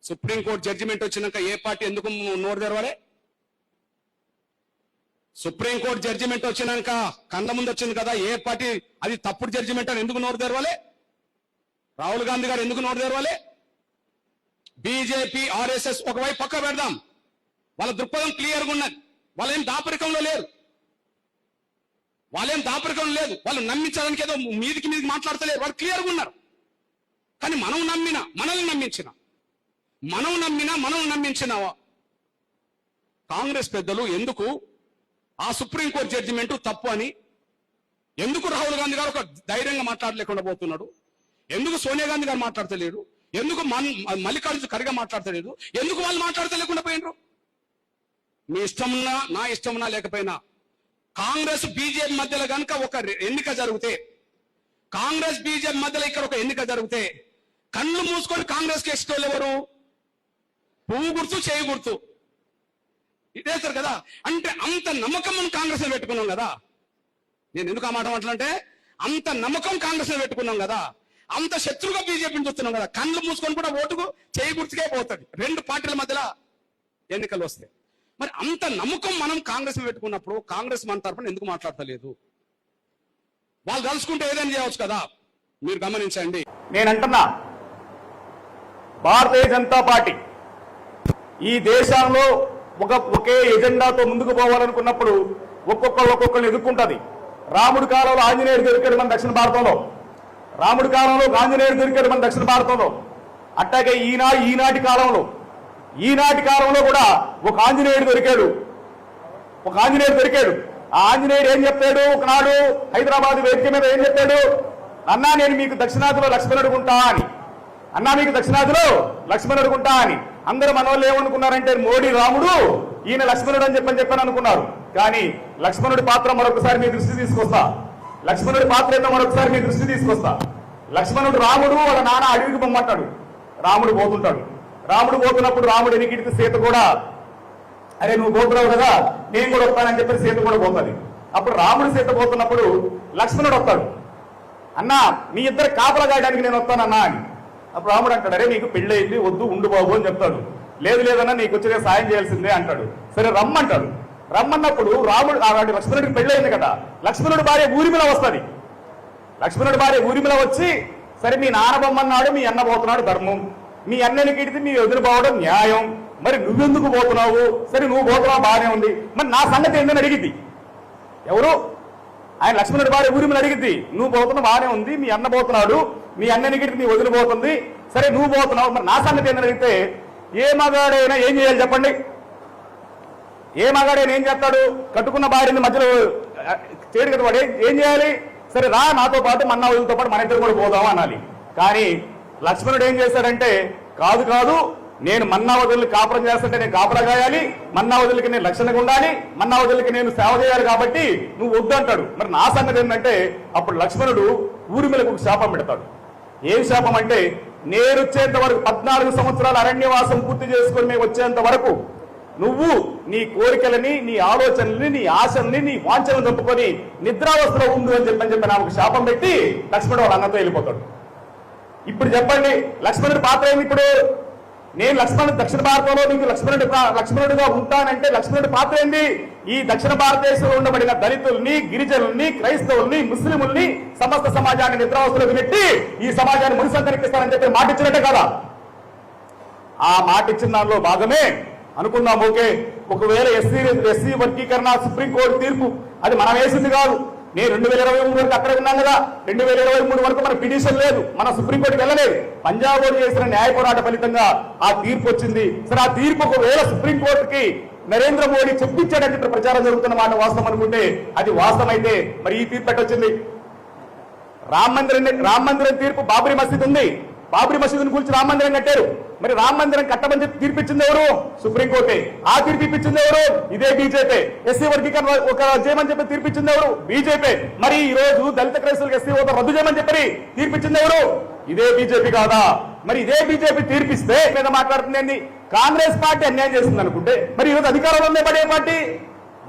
Supreme court judgement వచ్చినాక ఏ party ఎందుకు నోరు తెరవాలి? సుప్రీంకోర్టు జడ్జిమెంట్ వచ్చినాక కళ్ళ ముందు వచ్చింది కదా, ఏ పార్టీ అది తప్పుడు జడ్జిమెంట్ అని ఎందుకు నోరు తెరవాలి? రాహుల్ గాంధీ గారు ఎందుకు నోరు తెరవాలి? బీజేపీ ఆర్ఎస్ఎస్ ఒకవైపు పక్క పెడదాం, వాళ్ళ దృక్పథం క్లియర్గా ఉన్నది. వాళ్ళేం దాపరికంలో లేరు, వాళ్ళు నమ్మించడానికి ఏదో మీదికి మాట్లాడతలేరు, వాళ్ళు క్లియర్గా ఉన్నారు. కానీ మనల్ని నమ్మించిన కాంగ్రెస్ పెద్దలు ఎందుకు ఆ సుప్రీంకోర్టు జడ్జిమెంట్ తప్పు అని ఎందుకు రాహుల్ గాంధీ గారు ఒక ధైర్యంగా మాట్లాడలేకుండా పోతున్నాడు? ఎందుకు సోనియా గాంధీ గారు మాట్లాడతలేరు? ఎందుకు మల్లికార్జున ఖర్గే మాట్లాడతలేదు? ఎందుకు వాళ్ళు మాట్లాడతలేకుండా పోయినరు? మీ ఇష్టమున్నా నా ఇష్టమున్నా లేకపోయినా కాంగ్రెస్ బీజేపీ మధ్యలో కనుక ఒక ఎన్నిక జరిగితే, కాంగ్రెస్ బీజేపీ మధ్యలో ఇక్కడ ఒక ఎన్నిక జరిగితే కళ్ళు మూసుకొని కాంగ్రెస్ కి ఎక్స్టోళ్ళు ఎవరు? పువ్వు గుర్తు, చేయి గుర్తు ఇదేస్తారు కదా. అంటే అంత నమ్మకం మనం కాంగ్రెస్ పెట్టుకున్నాం కదా. నేను ఎందుకు ఆ మాట మాట్లాడంటే, అంత నమ్మకం కాంగ్రెస్ పెట్టుకున్నాం కదా, అంత శత్రుగా బీజేపీని చూస్తున్నాం కదా. కళ్ళు మూసుకొని కూడా ఓటుకు చేయి గుర్తుకే పోతుంది రెండు పార్టీల మధ్యలో ఎన్నికలు వస్తాయి. మరి అంత నమ్మకం మనం కాంగ్రెస్ పెట్టుకున్నప్పుడు కాంగ్రెస్ మన తరఫున ఎందుకు మాట్లాడతలేదు? వాళ్ళు కలుసుకుంటే ఏదైనా చేయవచ్చు కదా. మీరు గమనించండి. నేనంటున్నా, భారతీయ జనతా పార్టీ ఈ దేశంలో ఒకే ఎజెండాతో ముందుకు పోవాలనుకున్నప్పుడు ఒక్కొక్కరిని ఎదుర్కొంటది. రాముడి కాలంలో ఆంజనేయుడు దొరికాడు మన దక్షిణ భారతంలో, దక్షిణ భారతంలో. అట్టాగే ఈనాటి కాలంలో కూడా ఒక ఆంజనేయుడు దొరికాడు. ఆ ఆంజనేయుడు ఏం చెప్తాడు? ఒకనాడు హైదరాబాద్ వేదిక మీద ఏం చెప్పాడు? అన్నా నేను మీకు దక్షిణాదిలో లక్ష్మణుడుకుంటా అని. అందరూ మన వాళ్ళు ఏమనుకున్నారంటే మోడీ రాముడు, ఈయన లక్ష్మణుడు అని చెప్పని అనుకున్నారు. కానీ లక్ష్మణుడి పాత్ర మరొకసారి మీ దృష్టి తీసుకొస్తా. లక్ష్మణుడు రాముడు వాళ్ళ నాన్న అడవికి పొమ్మంటాడు. రాముడు పోతున్నప్పుడు రాముడు ఎనికిడితే సీత కూడా, అరే నువ్వు పోతున్నావు కదా నేను కూడా వస్తానని చెప్పి సీత కూడా పోతుంది. అప్పుడు రాముడు సీత పోతున్నప్పుడు లక్ష్మణుడు వస్తాడు. అన్నా మీ ఇద్దరు కాపలా కాయడానికి నేను వస్తానన్నా అని. అప్పుడు రాముడు అంటాడు, అరే నీకు పెళ్ళయింది వద్దు ఉండు బాబు అని చెప్తాడు. లేదన్నా నీకు వచ్చే సాయం చేయాల్సిందే అంటాడు. సరే రమ్మంటాడు. రమ్మన్నప్పుడు రాముడు లక్ష్మణుడికి పెళ్ళయింది కదా, లక్ష్మణుడి భార్య ఊరిమిల వస్తుంది. వచ్చి సరే మీ నాన్న బొమ్మన్నాడు, మీ అన్న పోతున్నాడు ధర్మం, మీ అన్నని కిడితే మీ ఎదురు పోవడం న్యాయం, మరి నువ్వెందుకు పోతున్నావు? సరే నువ్వు పోతున్నావు బాగానే ఉంది, మరి నా సంగతి ఏందని అడిగిద్ది. ఎవరు? ఆయన లక్ష్మణుడి భార్య ఊరిమిల అడిగిద్ది. నువ్వు పోతున్నావు బాగానే ఉంది, మీ అన్న పోతున్నాడు, మీ అన్నని కిడితే నీ వదిలిపోతుంది, సరే నువ్వు పోతున్నావు, మరి నా సంగతి ఏందని అడిగితే ఏ మగాడైనా ఏం చేయాలి చెప్పండి? ఏం చేస్తాడు? కట్టుకున్న భార్యని మధ్యలో చేయడు కదా వాడు. ఏం చేయాలి? సరే రా నాతో పాటు మన్నా వదులతో పాటు మన ఇద్దరు కూడా పోదాం అనాలి. కానీ లక్ష్మణుడు ఏం చేశాడంటే, కాదు నేను మన్నా వదులు కాపురం చేస్తుంటే నేను కాపురా కాయాలి, మన్నా వదులకి నేను లక్షణంగా ఉండాలి, మన్నా వదులకి నేను సేవ చేయాలి, కాబట్టి నువ్వు వద్దు అంటాడు. మరి నా సంగతి ఏంటంటే అప్పుడు లక్ష్మణుడు ఊరిమిలకు ఒక శాపం పెడతాడు. ఏం శాపం అంటే, నేను వచ్చేంత వరకు 14 సంవత్సరాల అరణ్యవాసం పూర్తి చేసుకొని మేము వచ్చేంత వరకు నువ్వు నీ కోరికలని, నీ ఆలోచనల్ని, నీ ఆశల్ని, నీ వాంఛలను చంపుకొని నిద్రావస్థలో ఉండు అని చెప్పని నాకు శాపం పెట్టి లక్ష్మణుడు వాళ్ళ అన్నతో వెళ్ళిపోతాడు. ఇప్పుడు చెప్పండి లక్ష్మణుడి పాత్ర ఏంది? ఇప్పుడు నేను దక్షిణ భారతంలో నీకు లక్ష్మణుడిగా ఉంటానంటే లక్ష్మణుడి పాత్ర ఏంది? ఈ దక్షిణ భారతదేశంలో ఉండబడిన దళితుల్ని, గిరిజనుల్ని, క్రైస్తవుల్ని, ముస్లింల్ని, సమస్త సమాజాన్ని నిద్రావస్థలోకి పెట్టి ఈ సమాజాన్ని మునిసంకరిస్తానని చెప్పి మాట ఇచ్చినట్టే కదా. ఆ మాట ఇచ్చిన దానిలో భాగమే అనుకుందాం. ఓకే, ఒకవేళ ఎస్సీ వర్గీకరణ సుప్రీంకోర్టు తీర్పు అది మనం వేసింది కాదు. నేను 2023 వరకు అక్కడ ఉన్నాను కదా. 2023 వరకు మన పిటిషన్ లేదు, మన సుప్రీంకోర్టుకి వెళ్ళలేదు. పంజాబ్ చేసిన న్యాయ పోరాట ఫలితంగా ఆ తీర్పు వచ్చింది. సరే ఆ తీర్పు ఒకవేళ సుప్రీంకోర్టుకి నరేంద్ర మోడీ చెప్పించాడని చెప్పి ప్రచారం జరుగుతున్న మాట వాస్తవం అనుకుంటే అది వాస్తవం అయితే మరి ఈ తీర్పు ఎట్టొచ్చింది? రామ మందిరం తీర్పు, బాబ్రీ మసీద్ ఉంది, బాబ్రీ మసీదుని కూల్చి రామ మందిరం కట్టారు. మరి రామ మందిరం కట్టమని చెప్పి తీర్పిచ్చింది ఎవరు? సుప్రీంకోర్టే. ఆ తీర్పు ఇప్పించింది ఎవరు? ఇదే బీజేపీ. ఎస్సీ వర్గీకరణ ఒక చేయమని చెప్పి తీర్పిచ్చింది ఎవరు? బీజేపీ. మరి ఈ రోజు దళిత క్రైస్తవులకు ఎస్సీ హోదా రద్దు చేయమని చెప్పి తీర్పిచ్చింది ఎవరు? ఇదే బీజేపీ కాదా? మరి ఇదే బీజేపీ తీర్పిస్తే మీద మాట్లాడుతుంది కాంగ్రెస్ పార్టీ అన్యాయం చేస్తుంది అనుకుంటే మరి ఈరోజు అధికారంలో ఉండే పడే పార్టీ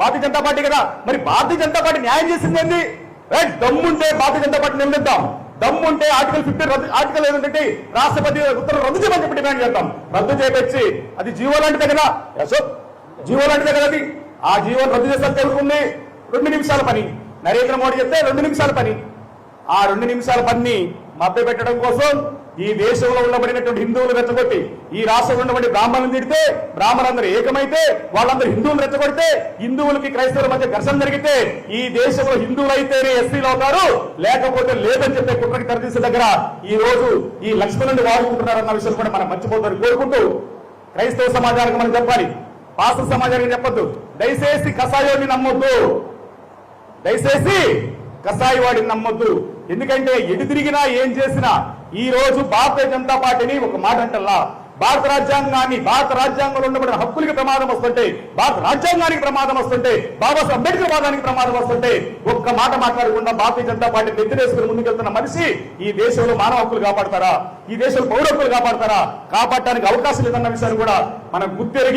భారతీయ జనతా పార్టీ కదా. మరి భారతీయ జనతా పార్టీ న్యాయం చేసింది ఏంది? దమ్ముంటే భారతీయ జనతా పార్టీ నిలదీద్దాం, దమ్ముంటే ఆర్టికల్ 50 ఆర్టికల్ ఏంటంటే రాష్ట్రపతి ఉత్తర్వులు రద్దు చేయమని చెప్పి డిమాండ్ చేద్దాం. రద్దు చేపించి అది జీవో లాంటిదే కదా అశోక్, జీవో లాంటిదే కదా అది. ఆ జీవో రద్దు చేస్తే తెలుగుంది 2 నిమిషాల పని. నరేంద్ర మోడీ చెప్తే 2 నిమిషాల పని. ఆ 2 నిమిషాల పని మభ్య పెట్టడం కోసం ఈ దేశంలో ఉండబడినటువంటి హిందువులు రెచ్చగొట్టి, ఈ రాష్ట్రంలో ఉన్నటువంటి బ్రాహ్మణులను తిడితే, బ్రాహ్మణులందరూ ఏకమైతే, వాళ్ళందరూ హిందువులు రెచ్చగొడితే, హిందువులకి క్రైస్తవుల మధ్య ఘర్షణ జరిగితే, ఈ దేశంలో హిందువులు అయితేనే ఎస్సీలు అవుతారు, లేకపోతే లేదని చెప్పే కుట్రకి తెరదీసే దగ్గర ఈ రోజు ఈ లక్ష్మణుని వాడుకుంటున్నారన్న విషయం కూడా మనం మర్చిపోతారు కోరుకుంటూ, క్రైస్తవ సమాజానికి మనం చెప్పాలి, పాస్టర్ సమాజానికి చెప్పొద్దు. దయచేసి కషాయోని నమ్మొద్దు, దయచేసి కసాయి వాడిని నమ్మొద్దు. ఎందుకంటే ఎటు తిరిగినా ఏం చేసినా ఈ రోజు భారతీయ జనతా పార్టీని ఒక మాట అంటల్లా, భారత రాజ్యాంగంలో ఉండబడిన హక్కులకి ప్రమాదం వస్తుంటే, భారత రాజ్యాంగానికి ప్రమాదం వస్తుంటే, బాబాసాహెబ్ అంబేద్కర్ వాదానికి ప్రమాదం వస్తుంటే ఒక్క మాట మాట్లాడకుండా భారతీయ జనతా పార్టీ నెత్తినేసుకుని ముందుకెళ్తున్న మనిషి ఈ దేశంలో మానవ హక్కులు కాపాడతారా, ఈ దేశంలో పౌర హక్కులు కాపాడతారా, కాపాడటానికి అవకాశం లేదన్న విషయాన్ని కూడా మనం గుర్తెరిగి